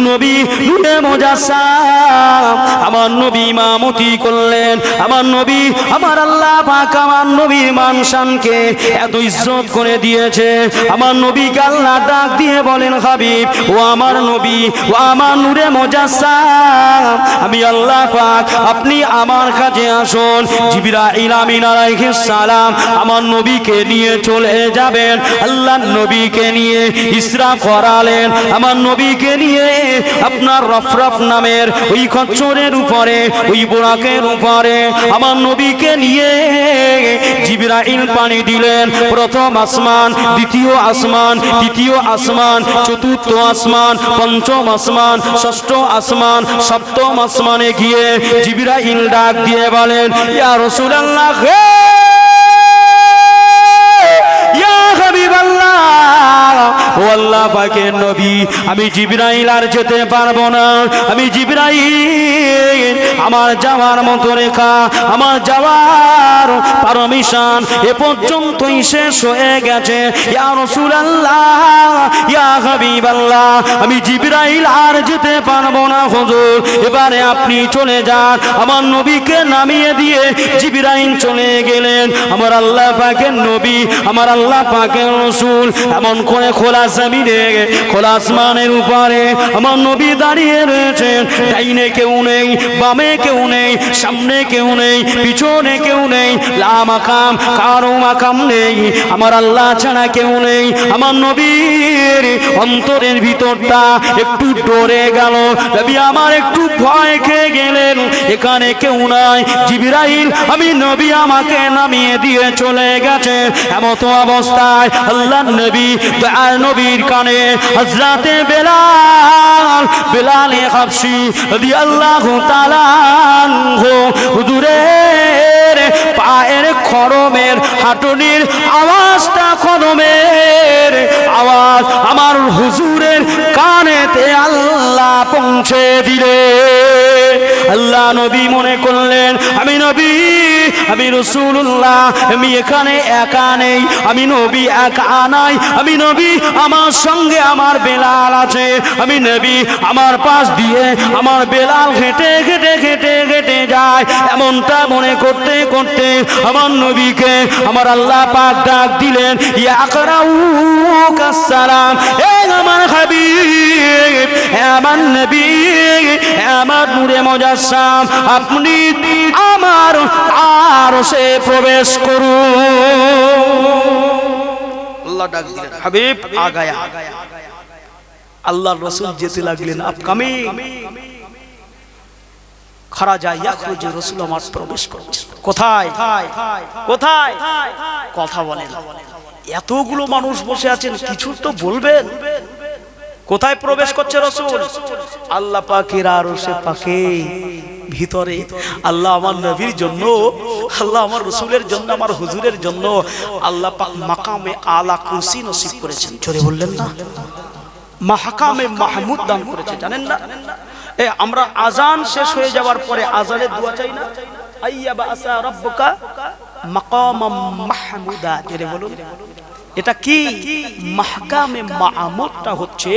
নবী নূরে মুজাসসাম আমার নবী ইমামতি করলেন। আমার নবী, আমার আল্লাহ পাক আমার নবীর মান শানকে এত ইজ্জত করে দিয়েছে। আমার নবীকে আল্লাহ ডাক দিয়ে বলেন, হাবিব ও আমার নবী ও আমার নূরে মুজাসসাম, আমি আল্লাহ পাক আপনি আমার কাছে আসুন। জিবরাইল আমিন আলাইহিস সালাম আমার নবীকে নিয়ে চলে যাবেন। আল্লাহর নবীকে নিয়ে ইসরা করালেন। আমার নবীকে নিয়ে আপনার রফরফ নামের ওই খচ্চরের উপরে, ওই বোরাকের উপরে আমার নবীকে নিয়ে জিবরাইল পানি দিলেন। প্রথম আসমান, দ্বিতীয় আসমান, তৃতীয় আসমান, চতুর্থ আসমান, পঞ্চম আসমান, ষষ্ঠ আসমান, সপ্তম আসমানে গিয়ে জিবরাইল ডাক দিয়ে বলেন, ইয়া রাসূলুল্লাহ, ইয়া হাবিবাল্লাহ, ও আল্লাহ পাকের নবী, আমি জিবরাইল আর যেতে পারবো না। আমি জিবরাইল আমার যাওয়ার মতো রেখা, আমার যাওয়ার পারমিশন এ পর্যন্তই শেষ হয়ে গেছে। ইয়া রাসূলুল্লাহ, ইয়া হাবিবাল্লাহ, আমি জিবরাইল আর যেতে পারবো না হুজুর, এবারে আপনি চলে যান। আমার নবীকে নামিয়ে দিয়ে জিবরাইল চলে গেলেন। আমার আল্লাহ পাকের নবী, আমার আল্লাহ পাকের রাসূল এমন করে খোলা জমিনে, খোলা আসমানের উপরে আমার নবী দাঁড়িয়ে রয়েছেন। ডাইনে কেউ নেই, বামে কেউ নেই, সামনে কেউ নেই, পিছনে কেউ নেই, লা মাকাম, কারো মাকাম নেই, আমার আল্লাহ ছাড়া কেউ নেই। আমার নবীর অন্তরের ভিতরটা একটু ডরে গেল। নবী আমার একটু ভয় খেয়ে গেলেন, এখানে কেউ নাই। জিবরাইল আমি নবী আমাকে নামিয়ে দিয়ে চলে গেছে। এমতো অবস্থায় আল্লাহর নবী দয়ার নবীর কানে হযরতে বেলাল, বেলালে হাবশী রাদিয়াল্লাহু তাআলা আনহু হুজুরের পায়ের খড়মের হাঁটুনির আওয়াজটা, খড়মের আওয়াজ আমার হুজুরের কানেতে আল্লাহ পৌঁছে দিলে। আল্লাহ নবী মনে করলেন আমি নবী, আমি রাসূলুল্লাহ, আমি এখানে একা নেই, আমি নবী একা নাই, আমি নবী আমার সঙ্গে আমার বেলাল আছে। আমি নবী আমার পাশ দিয়ে আমার বেলাল হেঁটে হেঁটে হেঁটে হেঁটে যায়। এমনটা মনে করতে করতে আমার নবীকে আমার আল্লাহ পাক ডাক দিলেন, ইয়া আকরাউকাস সালাম, এ আমার হাবিব, আমার নবী, আমার নূরে মুজাসসাম, আপনি আমার আরশে প্রবেশ করুন। আল্লাহ ডাক দিলেন, হাবিব আগায়া। আল্লাহর রাসূল যেতে লাগলেন, আপকামি খারা যায় ইয়াখরুজ, রাসূল আমার প্রবেশ করছে। কোথায় কোথায় কথা বলেন। এতগুলো মানুষ বসে আছেন, কিছু তো বলবেন। কোথায় প্রবেশ করছে রাসূল? আল্লাহ পাকের আরশে পাকে ভিতরে। আল্লাহ আমার নবীর জন্য, আল্লাহ আমার রাসূলের জন্য, আমার হুজুরের জন্য আল্লাহ পাক মাকামে আলা কুরসি নসিব করেছেন। জোরে বললেন না? মাহকামে মাহমুদ দান করেছে, জানেন না? আমরা আজান শেষ হয়ে যাওয়ার পরে আজানের দোয়া চাই না, আইয়াবা আসা রাব্বুকা মাকামাম মাহমুদা। জোরে বলুন, এটা কি? মাহকামে মাহমুদটা হচ্ছে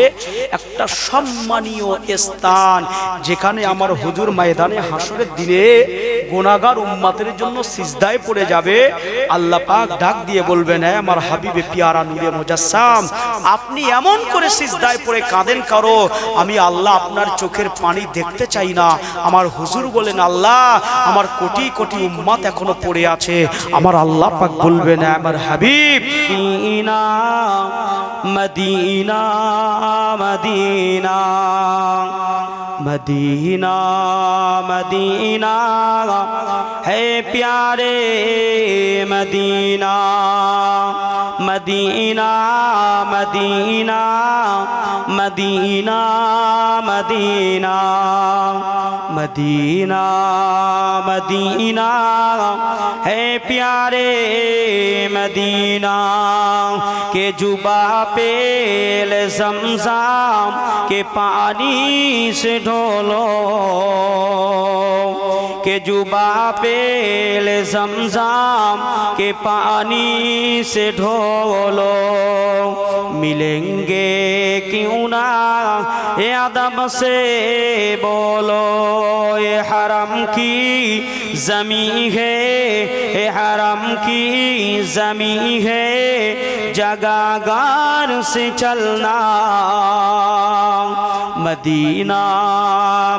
একটা সম্মানীয় স্থান, যেখানে আমার হুজুর ময়দানে হাসরের দিনে গুনাহগার উম্মতের জন্য সিজদায় পড়ে যাবে। আল্লাহ পাক ডাক দিয়ে বলবেন, হে আমার হাবিবে পিয়ারা নূরে মুজাসসাম, আপনি এমন করে সিজদায় পড়ে কাঁদেন কারো, আমি আল্লাহ আপনার চোখের পানি দেখতে চাই না। আমার হুজুর বলেন, আল্লাহ আমার কোটি কোটি উম্মত এখনো পড়ে আছে। আমার আল্লাহ পাক বলবেন, হে আমার হাবিব, Medina Medina Medina Medina Medina হে প্যারে Medina Medina Medina Medina Medina Medina Medina है प्यारे मदीना के जुबा पे ज़मज़म के पानी से ढोलो के जुबा पे ज़मज़म के पानी से ढोलो मिलेंगे क्यों ना ये अदब से बोलो ये हरम की ज़मी है ये हरम की ज़मी है जगागार से चलना मदीना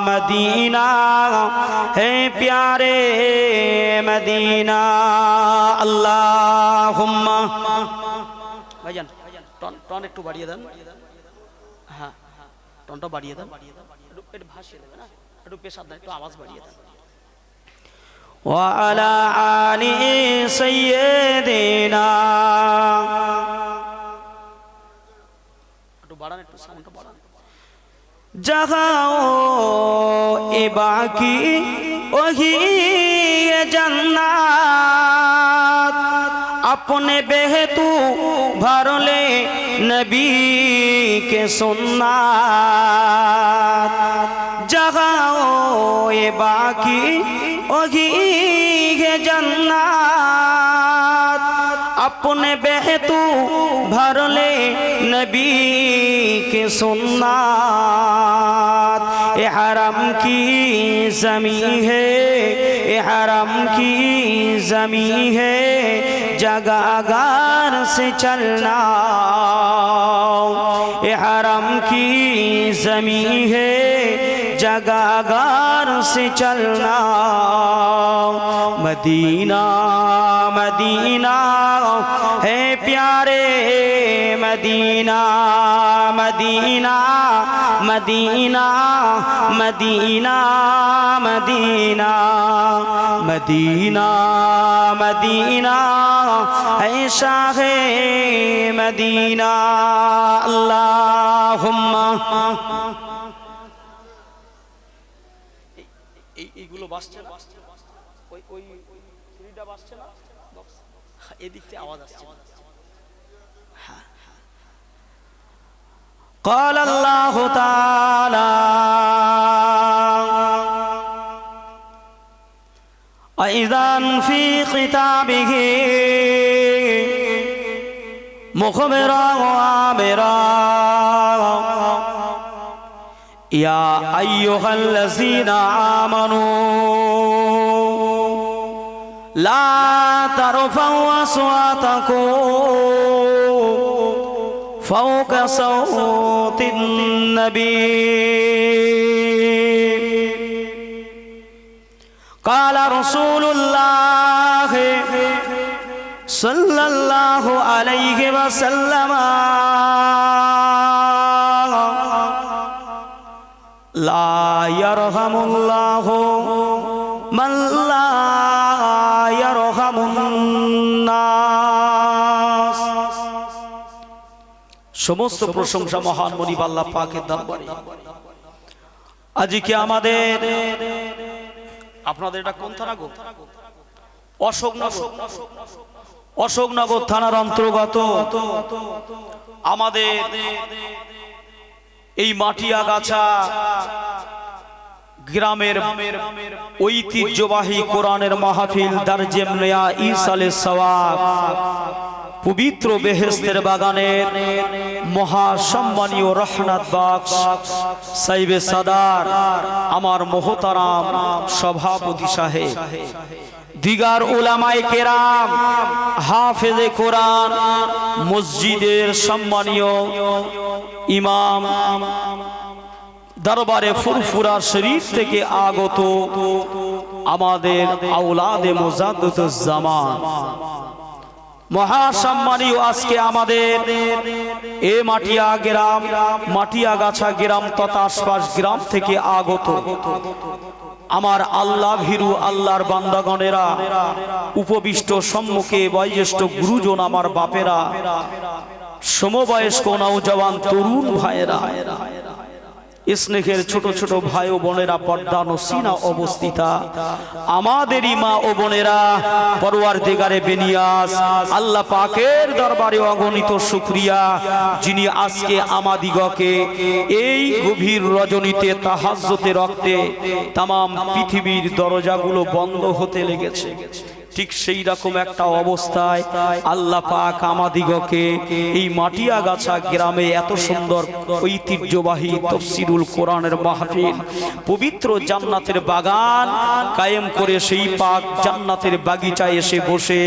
मदीना है प्यारे मदीना अल्लाहुम्मा भाईजान टन একটু বাড়িয়ে দেন হ্যাঁ টনটা বাড়িয়ে দেন একটু ভাসিয়ে দেবেন না একটু পেশাদ দেন একটু আওয়াজ বাড়িয়ে দেন ওয়া আলা আলি সাইয়্যিদিনা একটু বাড়ান একটু সাউন্ডটা বাড়ান जगाओ ए बाकी वही ये जन्नत अपने बेहतू भर ले नबी के सुन्नत जगाओ ए बाकी वही ये जन्नत अपने बेहतू भर ले नबी के सुन्नत ये हरम की ज़मी है ये हरम की ज़मी है जगागार से चलना ये हरम की ज़मी है जगागार से चलना मदीना मदीना है प्यारे मदीना मदीना मदीना मदीना मदीना मदीना मदीना है शाहे मदीना अल्लाहुम्मा এইগুলো বাজছে ওই ওই সিঁড়িটা বাজছে না এদিক থেকে আওয়াজ আসছে قال الله تعالى أيضا في خطابه مخبرا وعابرا يا أيها الذين آمنوا لا ترفعوا أصواتكم فوق صوت النبي قال رسول الله صلى الله عليه وسلم لا يرحم الله من لا يرحم الناس সমস্ত প্রশংসা মহান মনিব আল্লাহ পাকের দরবারে আজকে আমাদের আপনাদের এটা কোন থানা গো অশোকনগর থানার অন্তর্গত আমাদের এই মাটিয়াগাছা গ্রামের ঐতিহ্যবাহী কোরআনের মাহফিল দারজেম নয়া ইসালে সওয়াব পবিত্র বেহেশতের বাগানের মহাসম্মানীয় রহমত বাক্স সাইবে সাদার আমার মোহতারাম সভাপতি সাহেব দিগার উলামায়ে কেরাম হাফেজে কোরআন মসজিদের সম্মানীয় ইমাম দরবারে ফুরফুরা শরীফ থেকে আগত আমাদের আওলাদে মুজাদ্দিদুজ জামান মহাসম্মানীয় আজকে আমাদের এ মাটিয়াগাছা গ্রাম তথা আশপাশ গ্রাম থেকে আগত আমার আল্লাহ ভীরু আল্লাহর বান্দাগণেরা উপবিষ্ট সম্মুখে বয়োজ্যেষ্ঠ গুরুজন আমার বাপেরা সমবয়স্ক নওজওয়ান তরুণ ভাইয়েরা স্নেহের ছোট ছোট ভাই ও বোনেরা, পর্দা নসিনা অবস্থিতা আমাদেরই মা ও বোনেরা, পরওয়ারদিগারে বেনিয়াজ আল্লাহ পাকের দরবারে অগণিত শুকরিয়া, যিনি আজকে আমাদিগকে এই গভীর রজনীতে তাহাজ্জুতে রক্তে তামাম পৃথিবীর দরজাগুলো বন্ধ হতে লেগেছে, ঠিক সেই রকম একটা অবস্থায় আল্লাহ পাক আমাদিগকে এই মাটিয়াগাছা গ্রামে এত সুন্দর ঐতিহ্যবাহী তাফসীরুল কোরআনের মাহফিল, পবিত্র জান্নাতের বাগান কায়েম করে সেই পাক জান্নাতের বাগিচায় এসে বসে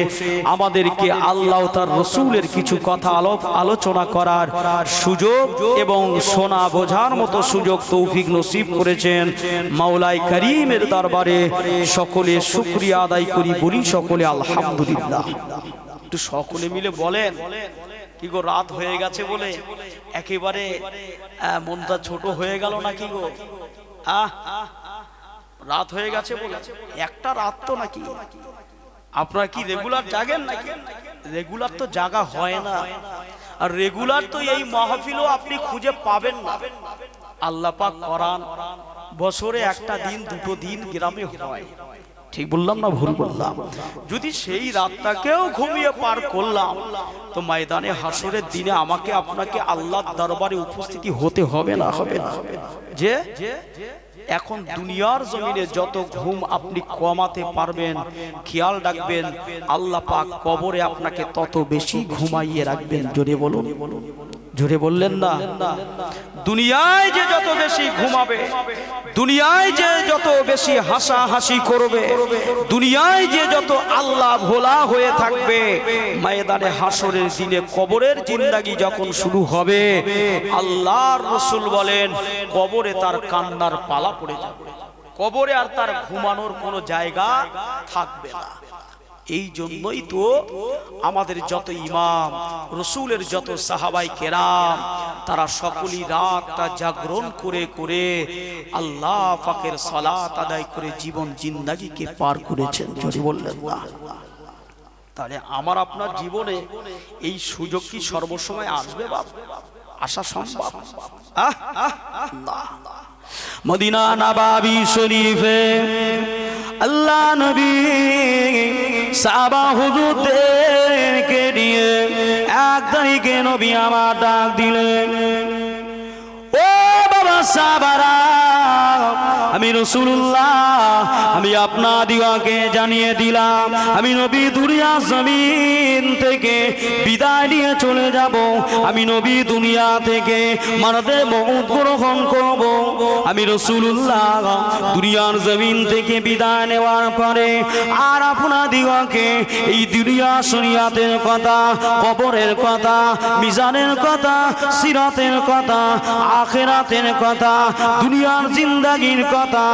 আমাদেরকে আল্লাহ তার রসুলের কিছু কথা আলোচনা করার সুযোগ এবং শোনা বোঝার মতো সুযোগ তৌফিক নসিব করেছেন। মাওলাই করিমের দরবারে সকলে শুকরিয়া আদায় করি, বলি সকলে আলহামদুলিল্লাহ। একটু সকলে মিলে বলেন, কি গো রাত হয়ে গেছে বলে একেবারে মনটা ছোট হয়ে গেল নাকি গো? রাত হয়ে গেছে বলে একটা রাত তো নাকি? আপনারা কি রেগুলার জাগেন নাকি? রেগুলার তো জাগা হয় না, আর রেগুলার তো এই মাহফিলও আপনি খুঁজে পাবেন না। আল্লাহ পাক করান বছরে একটা দিন দুটো দিন গ্রামে হয়, ঠিক বললাম না ভুল বললাম? যদি সেই রাতটাকেও ঘুমিয়ে পার করলাম তো ময়দানে হাসরের দিনে আমাকে আপনাকে আল্লাহর দরবারে উপস্থিতি হতে হবে না? হবে না? যে এখন দুনিয়ার জমিনে যত ঘুম আপনি কমাতে পারবেন, খেয়াল রাখবেন আল্লাহ পাক কবরে আপনাকে তত বেশি ঘুমাইয়ে রাখবেন। জোরে বলুন, জোরে বললেন না? দুনিয়ায় যে যত বেশি ঘুমাবে, দুনিয়ায় যে যত বেশি হাসাহাসি করবে, দুনিয়ায় যে যত আল্লাহ ভোলা হয়ে থাকবে, ময়দানে হাসরের দিনে কবরের জিন্দাগি যখন শুরু হবে, আল্লাহর রাসূল বলেন কবরে তার কান্নার পালা পড়ে যাবে, কবরে আর তার ঘুমানোর কোনো জায়গা থাকবে না। এই জন্যই তো আমাদের যত ইমাম, রসুলের যত সাহাবাই কেরাম, তারা সকলেই রাতটা জাগরণ করে করে আল্লাহ পাকের সালাত আদায় করে জীবন জিন্দাগিকে পার করেছেন। যদি বললেন না, তাহলে আমার আপনার জীবনে এই সুযোগ কি সর্বসময় আসবে বাবা? আসা সম্ভব না। মদিনা নবাবী শরীফে আল্লাহ নবী সাহাবা হুজুরদেরকে নিয়ে এক তারিখে নবী আমার ডাক দিলেন, ও বাবা সাহাবারা, আমি রাসূলুল্লাহ, আমি আপনাদিগকে জানিয়ে দিলাম আমি নবী দুনিয়া জমিন থেকে বিদায় নিয়ে চলে যাব। আমি নবী দুনিয়া থেকে মানবে মউত গ্রহণ করব। আমি রাসূলুল্লাহ দুনিয়ার জমিন থেকে বিদায় নেওয়ার পরে আর আপনাদিগকে এই দুনিয়া শরিয়াতের কথা, কবরের কথা, মিজানের কথা, সিরাতের কথা, আখিরাতের কথা, দুনিয়ার জিন্দাগির কথা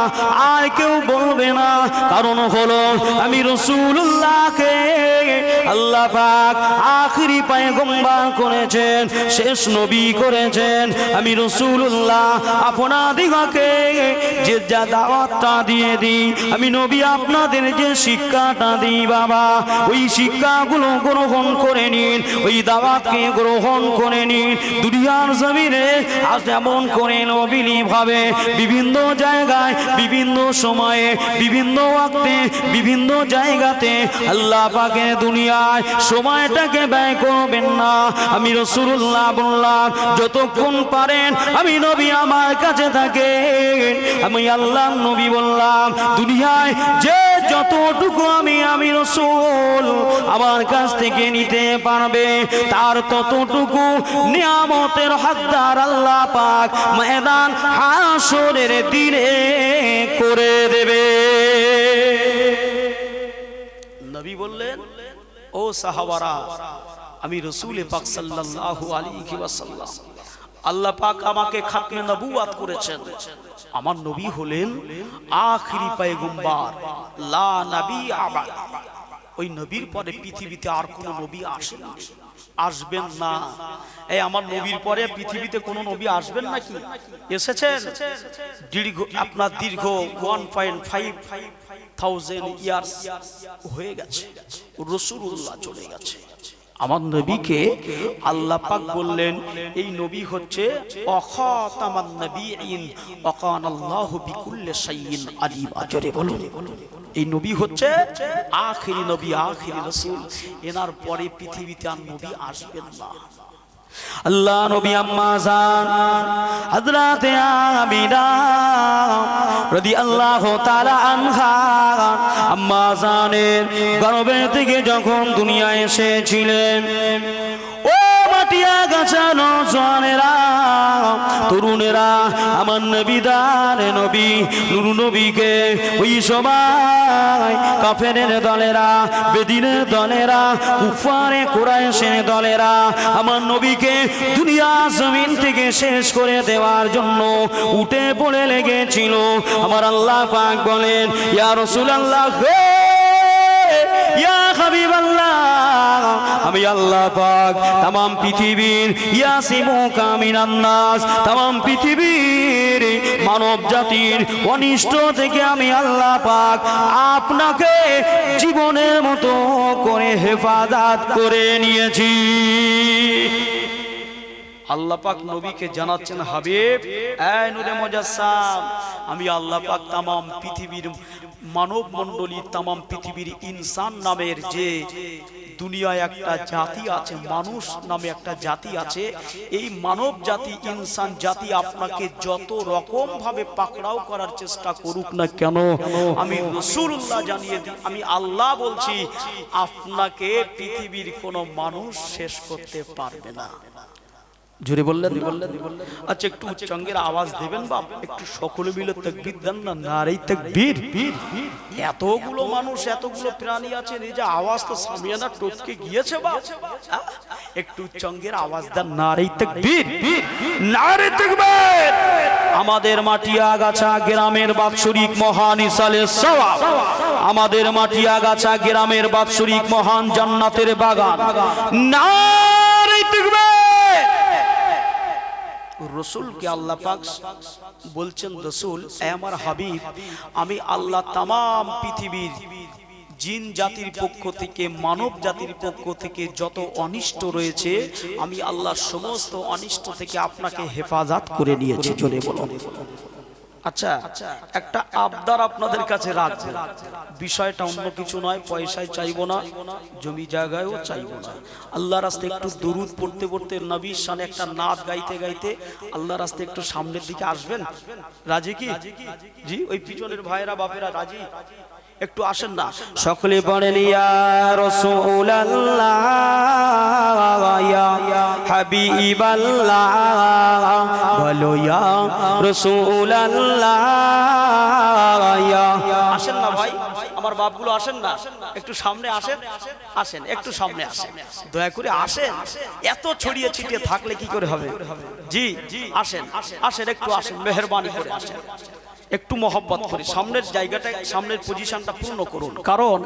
আর কেউ বলবে না। কারণ হলো আমি রাসূলুল্লাহকে আল্লাহ পাক আখেরি পয়গম্বর করেছেন, শেষ নবী করেছেন। আমি রাসূলুল্লাহ আপনাদিগকে যে দাওয়াতটা দিয়ে দিই, আমি নবী আপনাদের যে শিক্ষাটা দিই বাবা, ওই শিক্ষাগুলো গ্রহণ করে নিন, ওই দাওয়াতকে গ্রহণ করে নিন। দুনিয়ার জমিনে আজ এমন করে নবীলি ভাবে বিভিন্ন জায়গায়, বিভিন্ন সময়ে, বিভিন্ন ওয়াক্তে, বিভিন্ন জায়গাতে আল্লাহ পাকের দুনিয়ায় সময়টাকে ব্যয় করবেন না। আমি রাসূলুল্লাহ বললাম যতক্ষণ পারেন আমি নবী আমার কাছে থাকেন। আমি আল্লাহ নবী বললাম দুনিয়ায় যে যতটুকু আমি রাসূল আমার কাছ থেকে নিতে পারবে তার ততটুকু নিয়ামতের হকদার আল্লাহ পাক ময়দান হাসরের দিনে করে দেবে। নবী বললেন, ও সাহাবারা, আমি রাসূল পাক সাল্লাল্লাহু আলাইহি ওয়াসাল্লাম, আল্লাহ পাক আমাকে খাতমে নবুয়ত করেছেন। আমার নবী হলেন আখেরি পয়গম্বর, লা নবী আবাদ। ওই নবীর পরে পৃথিবীতে আর কোন নবী আসবেন না। এই আমার নবীর পরে পৃথিবীতে কোন নবী আসবেন নাকি? এসেছেন। আপনার দীর্ঘ 1.5,000 ইয়ার্স হয়ে গেছে, রাসূলুল্লাহ চলে গেছে। আমার নবীকে আল্লাহ পাক বললেন এই নবী হচ্ছে অখাতামান নবিয়িন ওয়াকানাল্লাহু বিকুল্লি শাইইন আলিমা। জোরে বলুন, এই নবী হচ্ছে আখিরি নবী, আখিরি রাসূল। এনার পরে পৃথিবীতে আর নবী আসবেন না। আল্লাহ নবী আম্মা জান হযরতে আমিনা রাদিয়াল্লাহু তাআলা আনহা আম্মা জানের গর্ভে থেকে যখন দুনিয়ায় এসেছিলেন, ও মাটিয়া গাছানো জওয়ানেরা, তরুণেরা, আমার নবী দারে নবী নূর নবীকে ওই সময় কাফেরের দলেরা, বেদিনের দলেরা, কুফারে কুরাইশের দলেরা আমার নবীকে দুনিয়া জমিন থেকে শেষ করে দেওয়ার জন্য উঠে পড়ে লেগেছিল। আমার আল্লাহ পাক বলেন, ইয়া রাসূলুল্লাহ, ইয়া হাবিবাল্লাহ, আমি আল্লাহ পাক तमाम পৃথিবীর ইয়াসিমুকা মিনান নাস, तमाम পৃথিবীর মানব জাতির অনিষ্ট থেকে আমি আল্লাহ পাক আপনাকে জীবনের মতো করে হেফাজত করে নিয়েছি। আল্লাহ পাক নবীকে জানাচ্ছেন, হাবিব, এই নূরে মুজাসসাম, আমি আল্লাহ পাক तमाम পৃথিবীর মানব মণ্ডলী, तमाम পৃথিবীর ইনসান নামের যে দুনিয়ায় একটা জাতি আছে, মানুষ নামে একটা জাতি আছে, এই মানব জাতি, ইনসান জাতি আপনাকে যত রকম ভাবে পাকড়াও করার চেষ্টা করুক না কেন, আমি রাসূলুল্লাহ জানিয়ে দিই, আমি আল্লাহ বলছি, আপনাকে পৃথিবীর কোনো মানুষ শেষ করতে পারবে না। জোরে বললেন? আচ্ছা, একটু উচ্চাঙ্গের আওয়াজ দেবেন বাপ, একটু সকলে মিলে তাকবীর দেন না, নারে তাকবীর। এতগুলো মানুষ, এতগুলো প্রাণী আছেন, এই যে আওয়াজ তো সামিয়ানা টপকে গিয়েছে বাপ। একটু উচ্চাঙ্গের আওয়াজ দেন, নারে তাকবীর, নারে তাকবীর। আমাদের মাটিয়াগাছা গ্রামের বাৎসরিক মহান ইসালের সওয়াব, আমাদের মাটিয়াগাছা গ্রামের বাৎসরিক মহান জান্নাতের বাগান, নারে তাকবীর। রসুলকে আল্লাহ পাক বলছেন, রসুল, এ আমার হাবিব, আমি আল্লাহ तमाम পৃথিবীর জিন জাতির পক্ষ থেকে, মানব জাতির পক্ষ থেকে যত অনিষ্ট রয়েছে, আমি আল্লাহ সমস্ত অনিষ্ট থেকে আপনাকে হেফাজত করে নিয়েছি। জোরে বলুন। আচ্ছা, একটা আবদার আপনাদের কাছে রাখবো, বিষয়টা অন্য কিছু নয়, পয়সায় চাইবো না, জমি জায়গায়ও চাইবো না। আল্লাহ রাস্তায় একটু দরুদ পড়তে পড়তে, নবীর শানে একটা নাত গাইতে গাইতে আল্লাহ রাস্তায় একটু সামনের দিকে আসবেন। রাজি কি? জি, ওই পিছনের ভাইরা বাপেরা রাজি? একটু আসেন না, সকলে বলেন, ইয়া রাসূলুল্লাহ, ইয়া হাবিবাল্লাহ, বলো ইয়া রাসূলুল্লাহ, ইয়া। আসেন না ভাই, আমার বাপগুলো আসেন না, একটু সামনে আসেন, আসেন, একটু সামনে আসেন, দয়া করে আসেন। এত ছড়িয়ে ছিটিয়ে থাকলে কি করে হবে? জি, আসেন, আসেন, একটু আসেন, মেহেরবানি করে আসেন, একটু মহব্বত করে সামনের জায়গাটা, সামনের পজিশনটা পূর্ণ করুন। কারণ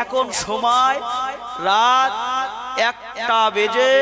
এখন সময় রাত 1টা বেজে